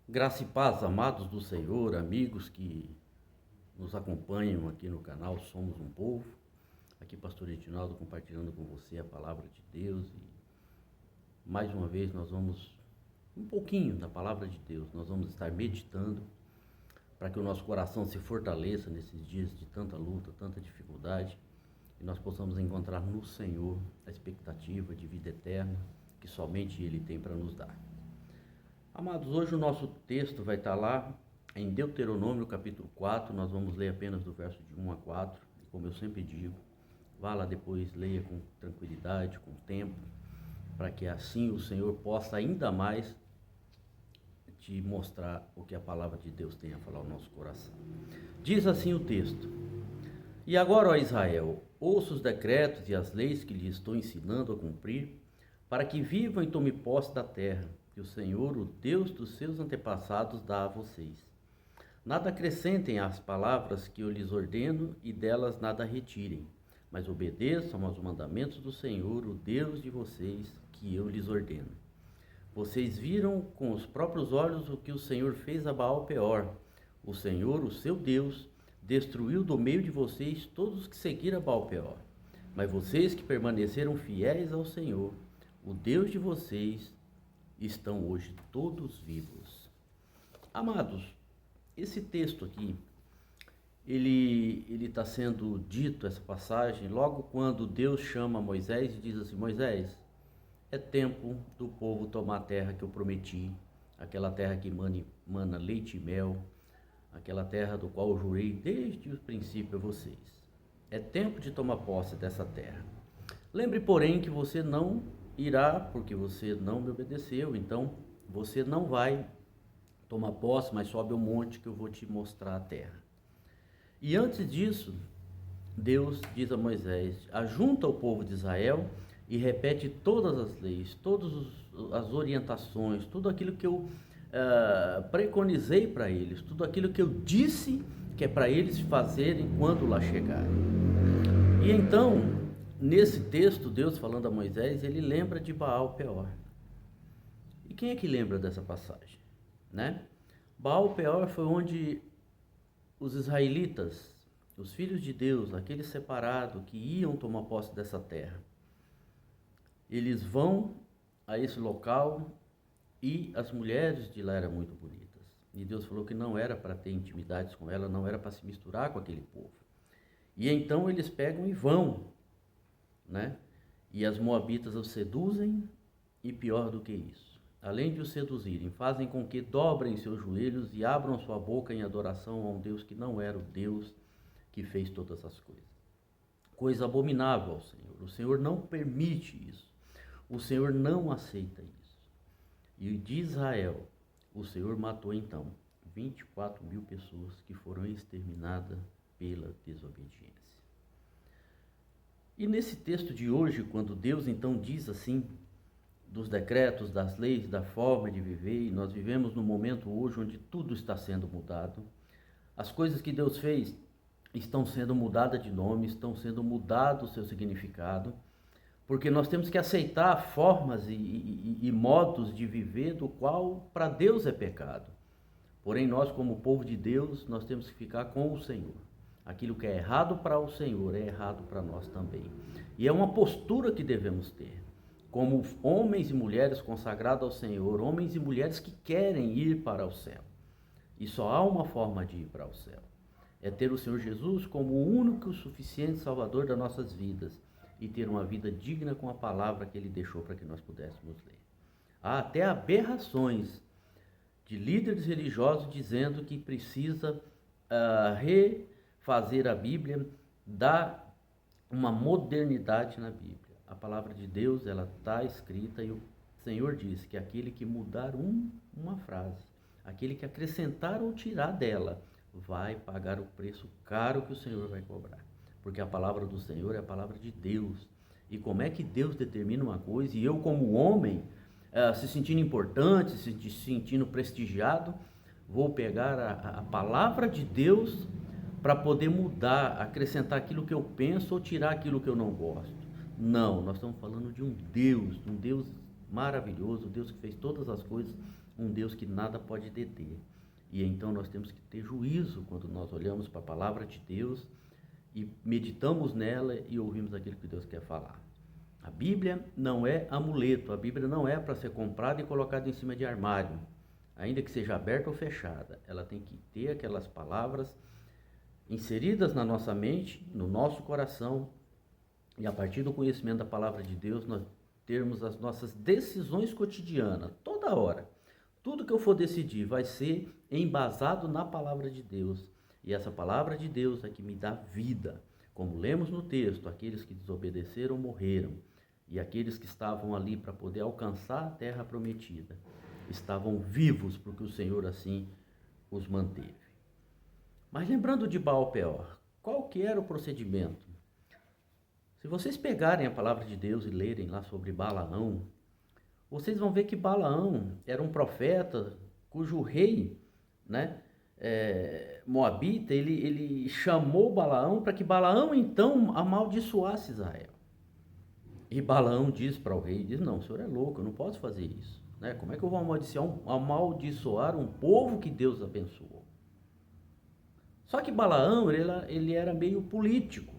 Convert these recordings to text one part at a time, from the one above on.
Graça e paz, amados do Senhor, amigos que nos acompanham aqui no canal Somos um Povo. Aqui Pastor Edinaldo compartilhando com você a palavra de Deus e mais uma vez nós vamos um pouquinho da palavra de Deus. Nós vamos estar meditando para que o nosso coração se fortaleça nesses dias de tanta luta, tanta dificuldade e nós possamos encontrar no Senhor a expectativa de vida eterna que somente Ele tem para nos dar. Amados, hoje o nosso texto vai estar lá em Deuteronômio capítulo 4, nós vamos ler apenas do verso de 1 a 4, e como eu sempre digo, vá lá depois, leia com tranquilidade, com tempo, para que assim o Senhor possa ainda mais te mostrar o que a palavra de Deus tem a falar ao nosso coração. Diz assim o texto: E agora, ó Israel, ouça os decretos e as leis que lhe estou ensinando a cumprir, para que vivam e tomem posse da terra, que o Senhor, o Deus dos seus antepassados, dá a vocês. Nada acrescentem às palavras que eu lhes ordeno e delas nada retirem, mas obedeçam aos mandamentos do Senhor, o Deus de vocês, que eu lhes ordeno. Vocês viram com os próprios olhos o que o Senhor fez a Baal-Peor. O Senhor, o seu Deus, destruiu do meio de vocês todos os que seguiram a Baal-Peor. Mas vocês que permaneceram fiéis ao Senhor, o Deus de vocês, estão hoje todos vivos. Amados, esse texto aqui, ele está sendo dito, essa passagem, logo quando Deus chama Moisés e diz assim: Moisés, é tempo do povo tomar a terra que eu prometi, aquela terra que mana leite e mel, aquela terra do qual eu jurei desde o princípio a vocês. É tempo de tomar posse dessa terra. Lembre, porém, que você não irá, porque você não me obedeceu, então você não vai tomar posse, mas sobe o monte que eu vou te mostrar a terra. E antes disso, Deus diz a Moisés: ajunta o povo de Israel e repete todas as leis, todas as orientações, tudo aquilo que eu preconizei para eles, tudo aquilo que eu disse que é para eles fazerem quando lá chegarem. E então, nesse texto, Deus falando a Moisés, ele lembra de Baal-Peor. E quem é que lembra dessa passagem, né? Baal-Peor foi onde os israelitas, os filhos de Deus, aqueles separados que iam tomar posse dessa terra, eles vão a esse local e as mulheres de lá eram muito bonitas. E Deus falou que não era para ter intimidades com ela, não era para se misturar com aquele povo. E então eles pegam e vão, né? E as moabitas os seduzem e pior do que isso, além de os seduzirem, fazem com que dobrem seus joelhos e abram sua boca em adoração a um Deus que não era o Deus que fez todas as coisas. Coisa abominável ao Senhor. O Senhor não permite isso. O Senhor não aceita isso. E de Israel, o Senhor matou então 24 mil pessoas que foram exterminadas pela desobediência. E nesse texto de hoje, quando Deus então diz assim, dos decretos, das leis, da forma de viver, e nós vivemos num momento hoje onde tudo está sendo mudado, as coisas que Deus fez estão sendo mudadas de nome, estão sendo mudado o seu significado, porque nós temos que aceitar formas e modos de viver do qual para Deus é pecado. Porém, nós como povo de Deus, nós temos que ficar com o Senhor. Aquilo que é errado para o Senhor é errado para nós também. E é uma postura que devemos ter, como homens e mulheres consagrados ao Senhor, homens e mulheres que querem ir para o céu. E só há uma forma de ir para o céu: é ter o Senhor Jesus como o único e suficiente Salvador das nossas vidas e ter uma vida digna com a palavra que Ele deixou para que nós pudéssemos ler. Há até aberrações de líderes religiosos dizendo que precisa refazer a Bíblia, dar uma modernidade na Bíblia. A palavra de Deus, ela está escrita e o Senhor diz que aquele que mudar uma frase, aquele que acrescentar ou tirar dela, vai pagar o preço caro que o Senhor vai cobrar. Porque a palavra do Senhor é a palavra de Deus. E como é que Deus determina uma coisa e eu como homem, se sentindo importante, se sentindo prestigiado, vou pegar a palavra de Deus para poder mudar, acrescentar aquilo que eu penso ou tirar aquilo que eu não gosto. Não, nós estamos falando de um Deus maravilhoso, um Deus que fez todas as coisas um Deus que nada pode deter. E então nós temos que ter juízo quando nós olhamos para a palavra de Deus e meditamos nela e ouvimos aquilo que Deus quer falar. A Bíblia não é amuleto, a Bíblia não é para ser comprada e colocada em cima de armário, ainda que seja aberta ou fechada. Ela tem que ter aquelas palavras inseridas na nossa mente, no nosso coração, e a partir do conhecimento da palavra de Deus, nós termos as nossas decisões cotidianas, toda hora. Tudo que eu for decidir vai ser embasado na palavra de Deus. E essa palavra de Deus é que me dá vida. Como lemos no texto, aqueles que desobedeceram morreram. E aqueles que estavam ali para poder alcançar a terra prometida, estavam vivos porque o Senhor assim os manteve. Mas lembrando de Baal-peor, qual que era o procedimento? Se vocês pegarem a palavra de Deus e lerem lá sobre Balaão, vocês vão ver que Balaão era um profeta cujo rei, né, Moabita, ele chamou Balaão para que Balaão então amaldiçoasse Israel. E Balaão diz para o rei, não, o senhor é louco, eu não posso fazer isso. Né? Como é que eu vou amaldiçoar um povo que Deus abençoou? Só que Balaão, ele era meio político.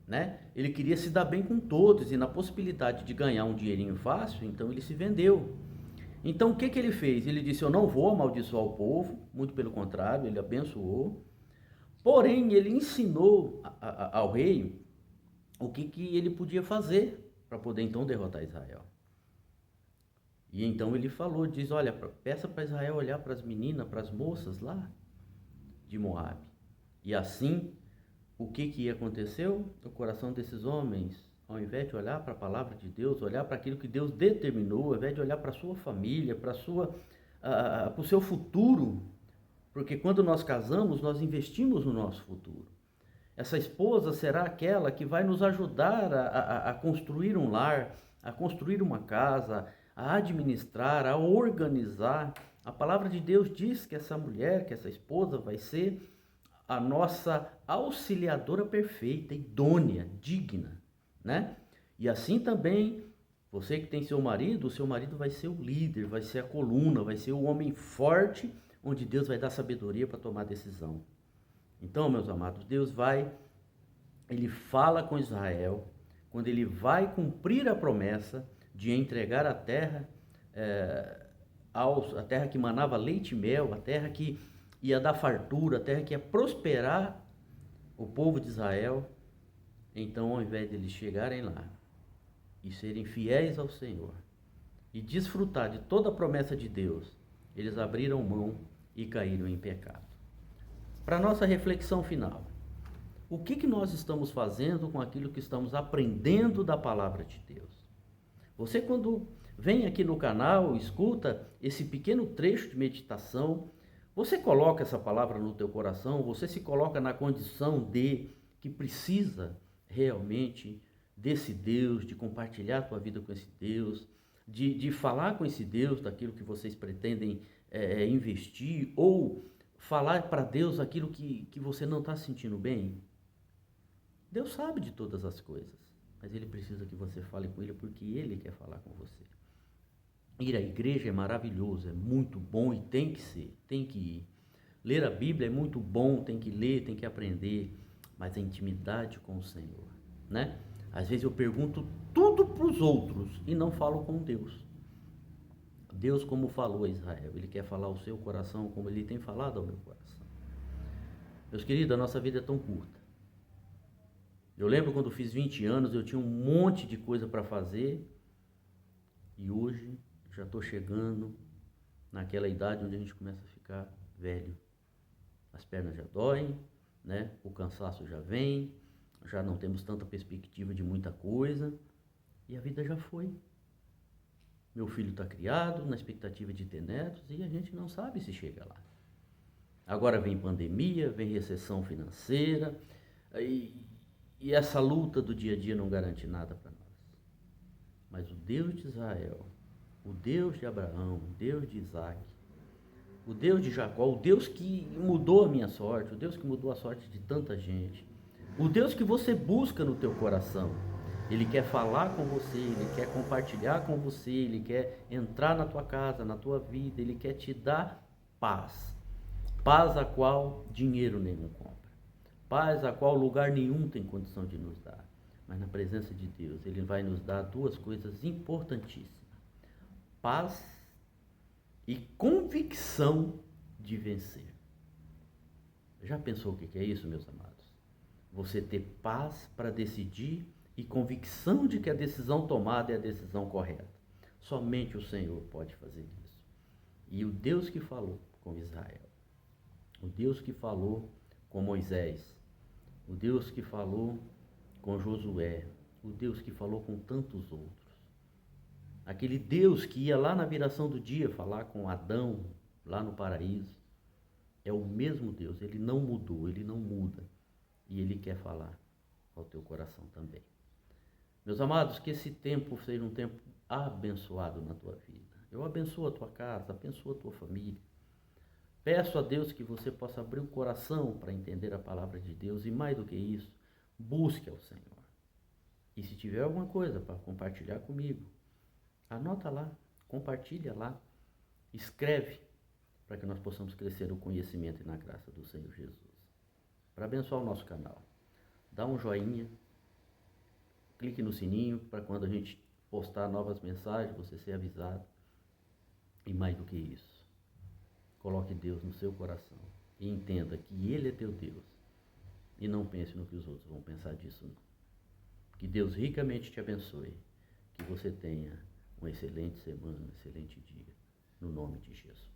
Né? Ele queria se dar bem com todos e na possibilidade de ganhar um dinheirinho fácil, então ele se vendeu. Então o que ele fez? Ele disse, eu não vou amaldiçoar o povo, muito pelo contrário, ele abençoou. Porém, ele ensinou ao rei o que ele podia fazer para poder então derrotar Israel. E então ele falou, diz, olha, peça para Israel olhar para as meninas, para as moças lá de Moabe. E assim, o que aconteceu? O coração desses homens, ao invés de olhar para a palavra de Deus, olhar para aquilo que Deus determinou, ao invés de olhar para a sua família, para o seu futuro, porque quando nós casamos, nós investimos no nosso futuro. Essa esposa será aquela que vai nos ajudar a construir um lar, a construir uma casa, a administrar, a organizar. A palavra de Deus diz que essa mulher, que essa esposa vai ser a nossa auxiliadora perfeita, idônea, digna, né? E assim também, você que tem seu marido, o seu marido vai ser o líder, vai ser a coluna, vai ser o homem forte, onde Deus vai dar sabedoria para tomar decisão. Então, meus amados, ele fala com Israel, quando ele vai cumprir a promessa de entregar a terra, a terra que manava leite e mel, a terra que ia dar fartura, a terra que ia prosperar o povo de Israel. Então, ao invés de eles chegarem lá e serem fiéis ao Senhor e desfrutar de toda a promessa de Deus, eles abriram mão e caíram em pecado. Para nossa reflexão final, o que nós estamos fazendo com aquilo que estamos aprendendo da palavra de Deus? Você, quando vem aqui no canal, escuta esse pequeno trecho de meditação, você coloca essa palavra no teu coração, você se coloca na condição de que precisa realmente desse Deus, de compartilhar a tua vida com esse Deus, de falar com esse Deus daquilo que vocês pretendem investir, ou falar para Deus aquilo que você não está sentindo bem. Deus sabe de todas as coisas, mas Ele precisa que você fale com Ele, porque Ele quer falar com você. Ir à igreja é maravilhoso, é muito bom e tem que ser, tem que ir. Ler a Bíblia é muito bom, tem que ler, tem que aprender, mas a intimidade com o Senhor, né? Às vezes eu pergunto tudo para os outros e não falo com Deus. Deus, como falou a Israel, Ele quer falar ao seu coração como Ele tem falado ao meu coração. Meus queridos, a nossa vida é tão curta. Eu lembro quando fiz 20 anos, eu tinha um monte de coisa para fazer e hoje já estou chegando naquela idade onde a gente começa a ficar velho. As pernas já doem, né? O cansaço já vem, já não temos tanta perspectiva de muita coisa e a vida já foi. Meu filho está criado, na expectativa de ter netos, e a gente não sabe se chega lá. Agora vem pandemia, vem recessão financeira, e essa luta do dia a dia não garante nada para nós. Mas o Deus de Israel, o Deus de Abraão, o Deus de Isaac, o Deus de Jacó, o Deus que mudou a minha sorte, o Deus que mudou a sorte de tanta gente, o Deus que você busca no teu coração, Ele quer falar com você, Ele quer compartilhar com você, Ele quer entrar na tua casa, na tua vida, Ele quer te dar paz. Paz a qual dinheiro nenhum compra. Paz a qual lugar nenhum tem condição de nos dar. Mas na presença de Deus, Ele vai nos dar duas coisas importantíssimas: paz e convicção de vencer. Já pensou o que é isso, meus amados? Você ter paz para decidir e convicção de que a decisão tomada é a decisão correta. Somente o Senhor pode fazer isso. E o Deus que falou com Israel, o Deus que falou com Moisés, o Deus que falou com Josué, o Deus que falou com tantos outros, aquele Deus que ia lá na viração do dia falar com Adão, lá no paraíso, é o mesmo Deus, ele não mudou, ele não muda. E ele quer falar ao teu coração também. Meus amados, que esse tempo seja um tempo abençoado na tua vida. Eu abençoo a tua casa, abençoo a tua família. Peço a Deus que você possa abrir o coração para entender a palavra de Deus e, mais do que isso, busque ao Senhor. E se tiver alguma coisa para compartilhar comigo, anota lá, compartilha lá, escreve, para que nós possamos crescer no conhecimento e na graça do Senhor Jesus. Para abençoar o nosso canal, dá um joinha, clique no sininho para quando a gente postar novas mensagens, você ser avisado. E mais do que isso, coloque Deus no seu coração e entenda que Ele é teu Deus. E não pense no que os outros vão pensar disso, não. Que Deus ricamente te abençoe. Que você tenha uma excelente semana, um excelente dia. No nome de Jesus.